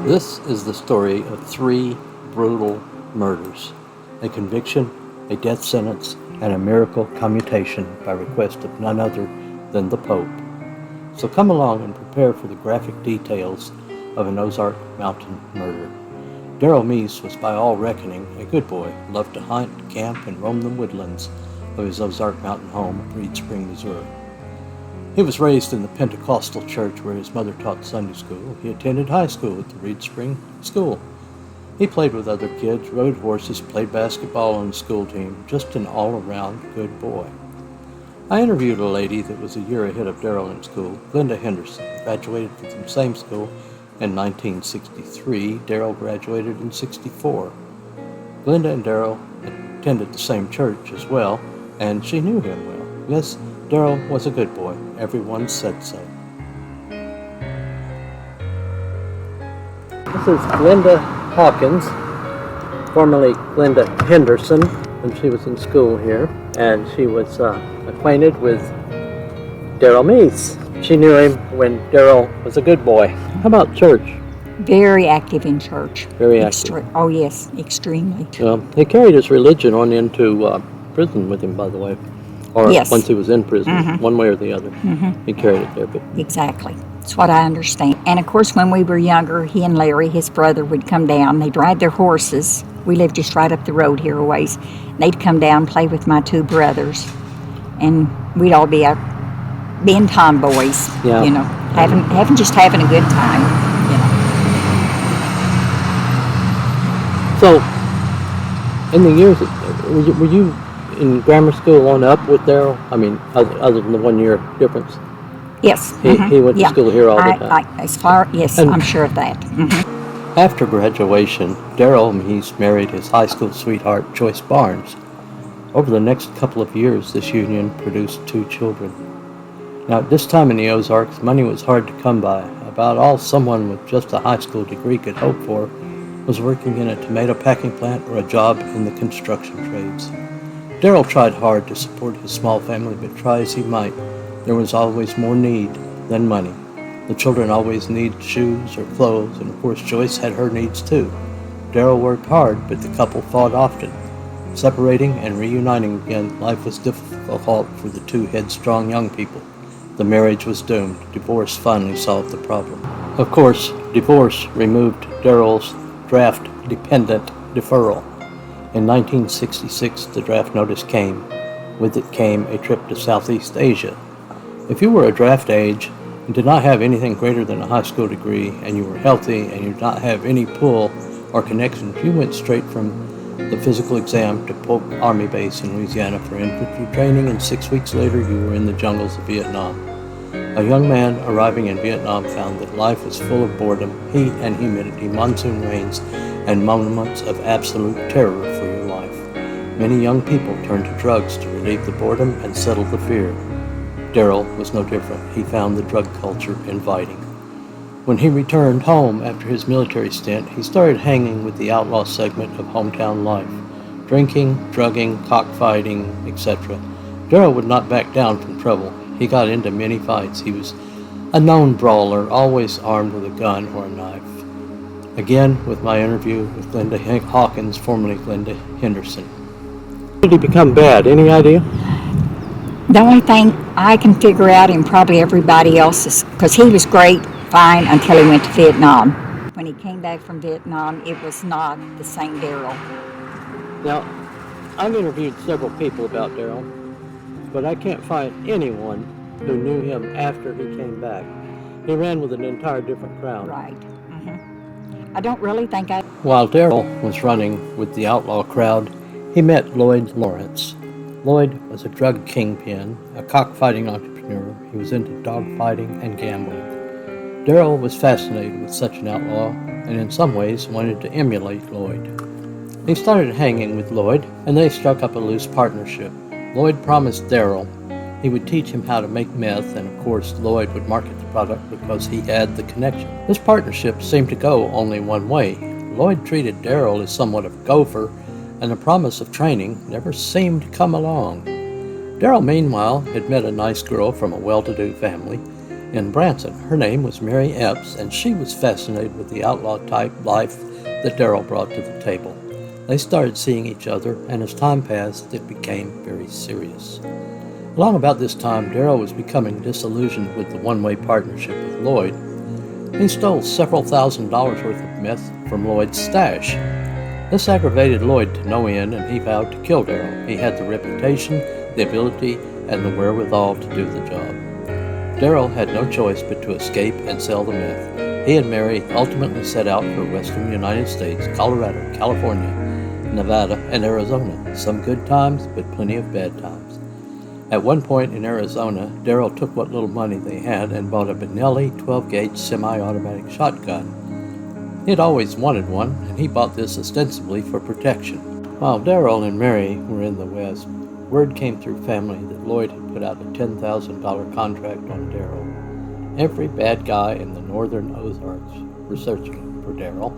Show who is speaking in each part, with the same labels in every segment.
Speaker 1: This is the story of three brutal murders, a conviction, a death sentence, and a miracle commutation by request of none other than the Pope. So come along and prepare for the graphic details of an Ozark Mountain murder. Darrell Meese was by all reckoning a good boy, loved to hunt, camp, and roam the woodlands of his Ozark Mountain home at Reed Spring, Missouri. He was raised in the Pentecostal church where his mother taught Sunday school. He attended high school at the Reed Spring School. He played with other kids, rode horses, played basketball on the school team, just an all-around good boy. I interviewed a lady that was a year ahead of Darrell in school, Glenda Henderson, graduated from the same school in 1963. Darrell graduated in 64. Glenda and Darrell attended the same church as well, and she knew him well. Yes, Darrell was a good boy. Everyone said so. This is Glenda Hawkins, formerly Glenda Henderson, when she was in school here, and she was acquainted with Darrell Meese. She knew him when Darrell was a good boy. How about church?
Speaker 2: Very active in church.
Speaker 1: Very active.
Speaker 2: Oh yes, extremely.
Speaker 1: He carried his religion on into prison with him, by the way. Or
Speaker 2: yes.
Speaker 1: Once he was in prison, one way or the other. He carried it there. But
Speaker 2: Exactly. That's what I understand. And of course, when we were younger, he and Larry, his brother, would come down. They'd ride their horses. We lived just right up the road here a ways. They'd come down, play with my two brothers, and we'd all be out being tomboys,
Speaker 1: Yeah.
Speaker 2: having a good time,
Speaker 1: So, in the years, were you in grammar school on up with Darrell? I mean, other than the 1 year difference?
Speaker 2: Yes.
Speaker 1: He went to school here all the time.
Speaker 2: Yes,
Speaker 1: And-
Speaker 2: I'm sure of that.
Speaker 1: After graduation, Darrell Meese married his high school sweetheart, Joyce Barnes. Over the next couple of years, this union produced 2 children. Now, at this time in the Ozarks, money was hard to come by. About all someone with just a high school degree could hope for was working in a tomato packing plant or a job in the construction trades. Darrell tried hard to support his small family, but try as he might, there was always more need than money. The children always needed shoes or clothes, and of course Joyce had her needs too. Darrell worked hard, but the couple fought often. Separating and reuniting again, life was difficult for the 2 headstrong young people. The marriage was doomed. Divorce finally solved the problem. Of course, divorce removed Darrell's draft-dependent deferral. In 1966, the draft notice came. With it came a trip to Southeast Asia. If you were a draft age and did not have anything greater than a high school degree, and you were healthy and you did not have any pull or connections, you went straight from the physical exam to Polk Army Base in Louisiana for infantry training, and 6 weeks later you were in the jungles of Vietnam. A young man arriving in Vietnam found that life was full of boredom, heat and humidity, monsoon rains, and moments of absolute terror for your life. Many young people turned to drugs to relieve the boredom and settle the fear. Darrell was no different. He found the drug culture inviting. When he returned home after his military stint, he started hanging with the outlaw segment of hometown life. Drinking, drugging, cockfighting, etc. Darrell would not back down from trouble. He got into many fights. He was a known brawler, always armed with a gun or a knife. Again, with my interview with Glenda Hawkins, formerly Glenda Henderson. How did he become bad? Any idea?
Speaker 2: The only thing I can figure out, and probably everybody else, is because he was great, fine, until he went to Vietnam. When he came back from Vietnam, it was not the same Darrell.
Speaker 1: Now, I've interviewed several people about Darrell, but I can't find anyone who knew him after he came back. He ran with an entire different crowd.
Speaker 2: Right. I don't really think
Speaker 1: While Darrell was running with the outlaw crowd, he met Lloyd Lawrence. Lloyd was a drug kingpin, a cockfighting entrepreneur. He was into dogfighting and gambling. Darrell was fascinated with such an outlaw, and in some ways wanted to emulate Lloyd. He started hanging with Lloyd, and they struck up a loose partnership. Lloyd promised Darrell he would teach him how to make meth, and of course Lloyd would market the product because he had the connection. This partnership seemed to go only one way. Lloyd treated Darrell as somewhat of a gopher, and the promise of training never seemed to come along. Darrell, meanwhile, had met a nice girl from a well-to-do family. In Branson, her name was Mary Epps, and she was fascinated with the outlaw-type life that Darrell brought to the table. They started seeing each other, and as time passed, it became very serious. Along about this time, Darrell was becoming disillusioned with the one-way partnership with Lloyd. He stole several $1,000s worth of meth from Lloyd's stash. This aggravated Lloyd to no end, and he vowed to kill Darrell. He had the reputation, the ability, and the wherewithal to do the job. Darrell had no choice but to escape and sell the meth. He and Mary ultimately set out for western United States, Colorado, California, Nevada, and Arizona. Some good times, but plenty of bad times. At one point in Arizona, Darrell took what little money they had and bought a Benelli 12-gauge semi-automatic shotgun. He had always wanted one, and he bought this ostensibly for protection. While Darrell and Mary were in the West, word came through family that Lloyd had put out a $10,000 contract on Darrell. Every bad guy in the northern Ozarks were searching for Darrell.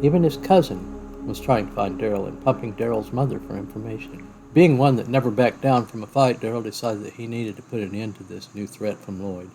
Speaker 1: Even his cousin was trying to find Darrell and pumping Darrell's mother for information. Being one that never backed down from a fight, Darrell decided that he needed to put an end to this new threat from Lloyd.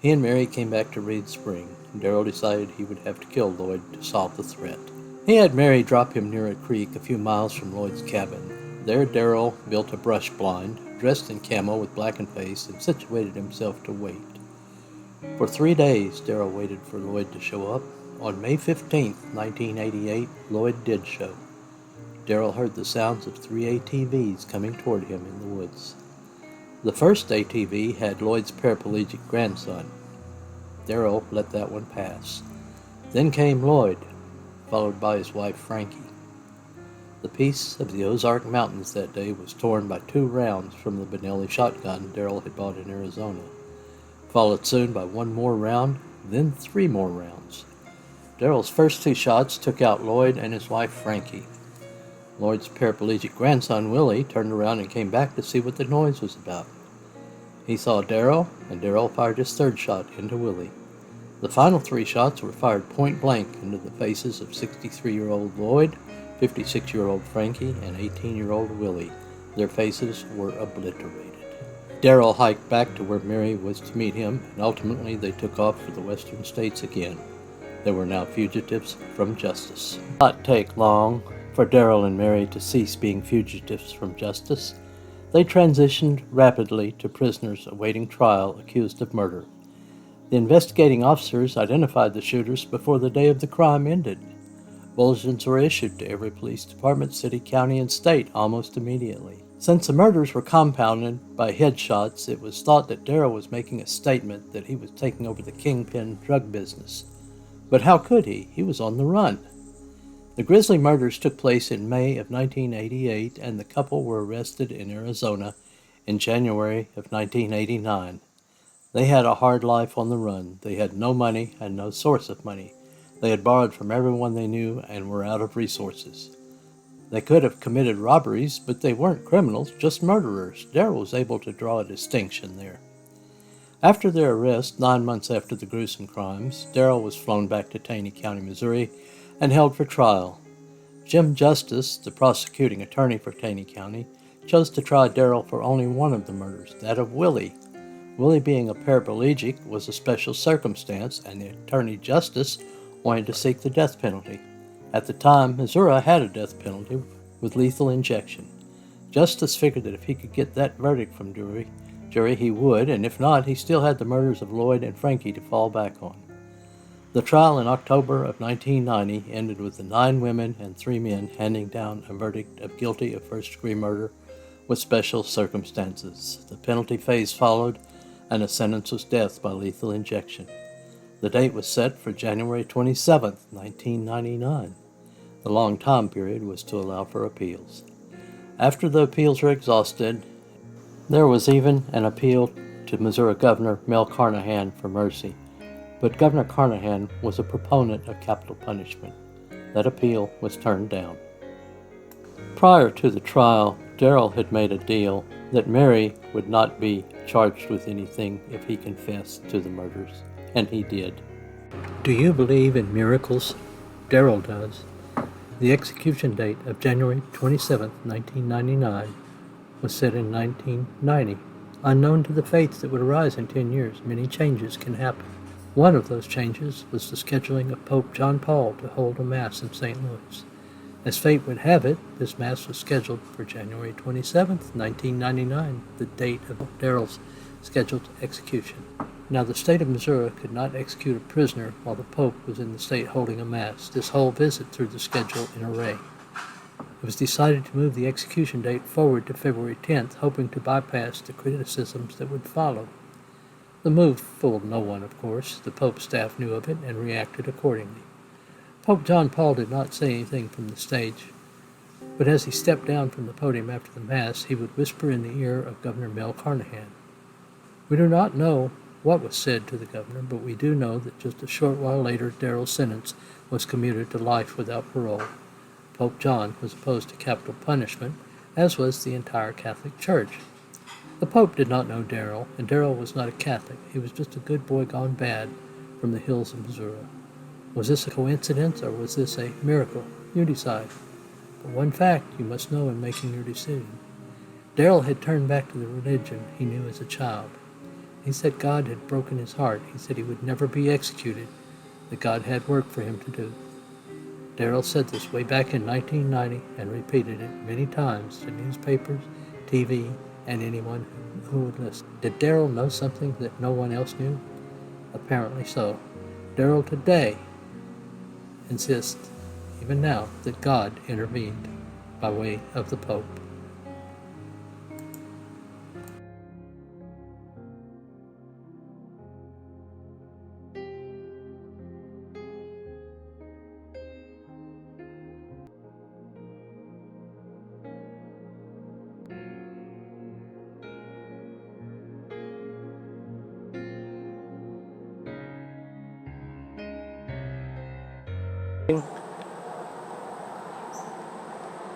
Speaker 1: He and Mary came back to Reed Spring, and Darrell decided he would have to kill Lloyd to solve the threat. He had Mary drop him near a creek a few miles from Lloyd's cabin. There, Darrell built a brush blind, dressed in camo with blackened face, and situated himself to wait. For 3 days, Darrell waited for Lloyd to show up. On May 15, 1988, Lloyd did show. Darrell heard the sounds of 3 ATVs coming toward him in the woods. The first ATV had Lloyd's paraplegic grandson. Darrell let that one pass. Then came Lloyd, followed by his wife Frankie. The peace of the Ozark Mountains that day was torn by 2 rounds from the Benelli shotgun Darrell had bought in Arizona, followed soon by 1 more round, then 3 more rounds. Darrell's first 2 shots took out Lloyd and his wife Frankie. Lloyd's paraplegic grandson Willie turned around and came back to see what the noise was about. He saw Darrell, and Darrell fired his 3rd shot into Willie. The final 3 shots were fired point blank into the faces of 63-year-old Lloyd, 56-year-old Frankie, and 18-year-old Willie. Their faces were obliterated. Darrell hiked back to where Mary was to meet him, and ultimately they took off for the western states again. They were now fugitives from justice. It did not take long for Darrell and Mary to cease being fugitives from justice. They transitioned rapidly to prisoners awaiting trial accused of murder. The investigating officers identified the shooters before the day of the crime ended. Bulletins were issued to every police department, city, county, and state almost immediately. Since the murders were compounded by headshots, it was thought that Darrell was making a statement that he was taking over the kingpin drug business. But how could he? He was on the run. The grisly murders took place in May of 1988, and the couple were arrested in Arizona in January of 1989. They had a hard life on the run. They had no money and no source of money. They had borrowed from everyone they knew and were out of resources. They could have committed robberies, but they weren't criminals, just murderers. Darrell was able to draw a distinction there. After their arrest, 9 months after the gruesome crimes, Darrell was flown back to Taney County, Missouri, and held for trial. Jim Justice, the prosecuting attorney for Taney County, chose to try Darrell for only one of the murders, that of Willie. Willie being a paraplegic was a special circumstance, and the attorney Justice wanted to seek the death penalty. At the time, Missouri had a death penalty with lethal injection. Justice figured that if he could get that verdict from jury he would, and if not, he still had the murders of Lloyd and Frankie to fall back on. The trial in October of 1990 ended with the 9 women and 3 men handing down a verdict of guilty of first-degree murder with special circumstances. The penalty phase followed, and the sentence was death by lethal injection. The date was set for January 27, 1999. The long time period was to allow for appeals. After the appeals were exhausted, there was even an appeal to Missouri Governor Mel Carnahan for mercy. But Governor Carnahan was a proponent of capital punishment. That appeal was turned down. Prior to the trial, Darrell had made a deal that Mary would not be charged with anything if he confessed to the murders, and he did. Do you believe in miracles? Darrell does. The execution date of January 27, 1999 was set in 1990. Unknown to the faiths that would arise in 10 years, many changes can happen. One of those changes was the scheduling of Pope John Paul to hold a Mass in St. Louis. As fate would have it, this Mass was scheduled for January 27, 1999, the date of Daryl's scheduled execution. Now, the state of Missouri could not execute a prisoner while the Pope was in the state holding a Mass. This whole visit threw the schedule in array. It was decided to move the execution date forward to February 10th, hoping to bypass the criticisms that would follow. The move fooled no one, of course. The Pope's staff knew of it and reacted accordingly. Pope John Paul did not say anything from the stage, but as he stepped down from the podium after the Mass, he would whisper in the ear of Governor Mel Carnahan. We do not know what was said to the governor, but we do know that just a short while later, Daryl's sentence was commuted to life without parole. Pope John was opposed to capital punishment, as was the entire Catholic Church. The Pope did not know Daryl, and Daryl was not a Catholic. He was just a good boy gone bad from the hills of Missouri. Was this a coincidence, or was this a miracle? You decide. But one fact you must know in making your decision. Daryl had turned back to the religion he knew as a child. He said God had broken his heart. He said he would never be executed, that God had work for him to do. Daryl said this way back in 1990 and repeated it many times to newspapers, TV, and anyone who would listen. Did Daryl know something that no one else knew? Apparently so. Daryl today insists, even now, that God intervened by way of the Pope.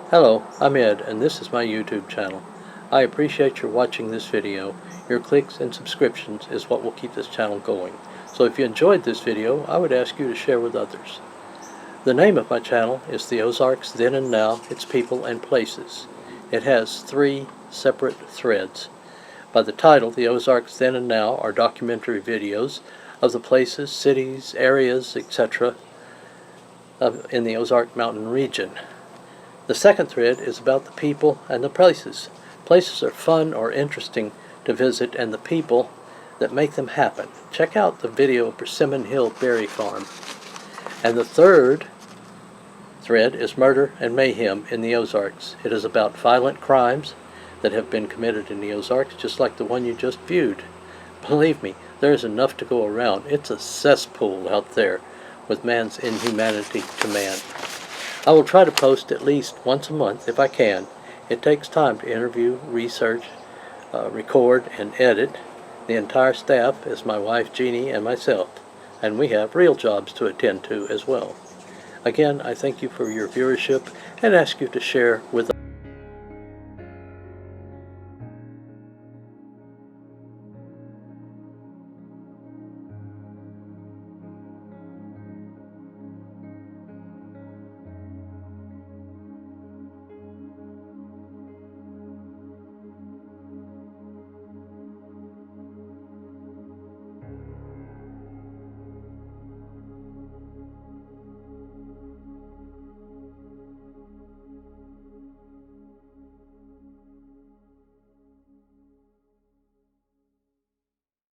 Speaker 1: Hello, I'm Ed, and this is my YouTube channel. I appreciate your watching this video. Your clicks and subscriptions is what will keep this channel going. So if you enjoyed this video, I would ask you to share with others. The name of my channel is The Ozarks Then and Now, Its People and Places. It has 3 separate threads. By the title, The Ozarks Then and Now are documentary videos of the places, cities, areas, etc. In the Ozark Mountain region. The second thread is about the people and the places. Places are fun or interesting to visit, and the people that make them happen. Check out the video of Persimmon Hill Berry Farm. And the third thread is murder and mayhem in the Ozarks. It is about violent crimes that have been committed in the Ozarks, just like the one you just viewed. Believe me, there is enough to go around. It's a cesspool out there with man's inhumanity to man. I will try to post at least once a month if I can. It takes time to interview, research, record, and edit. The entire staff is my wife Jeannie and myself, and we have real jobs to attend to as well. Again, I thank you for your viewership and ask you to share with others.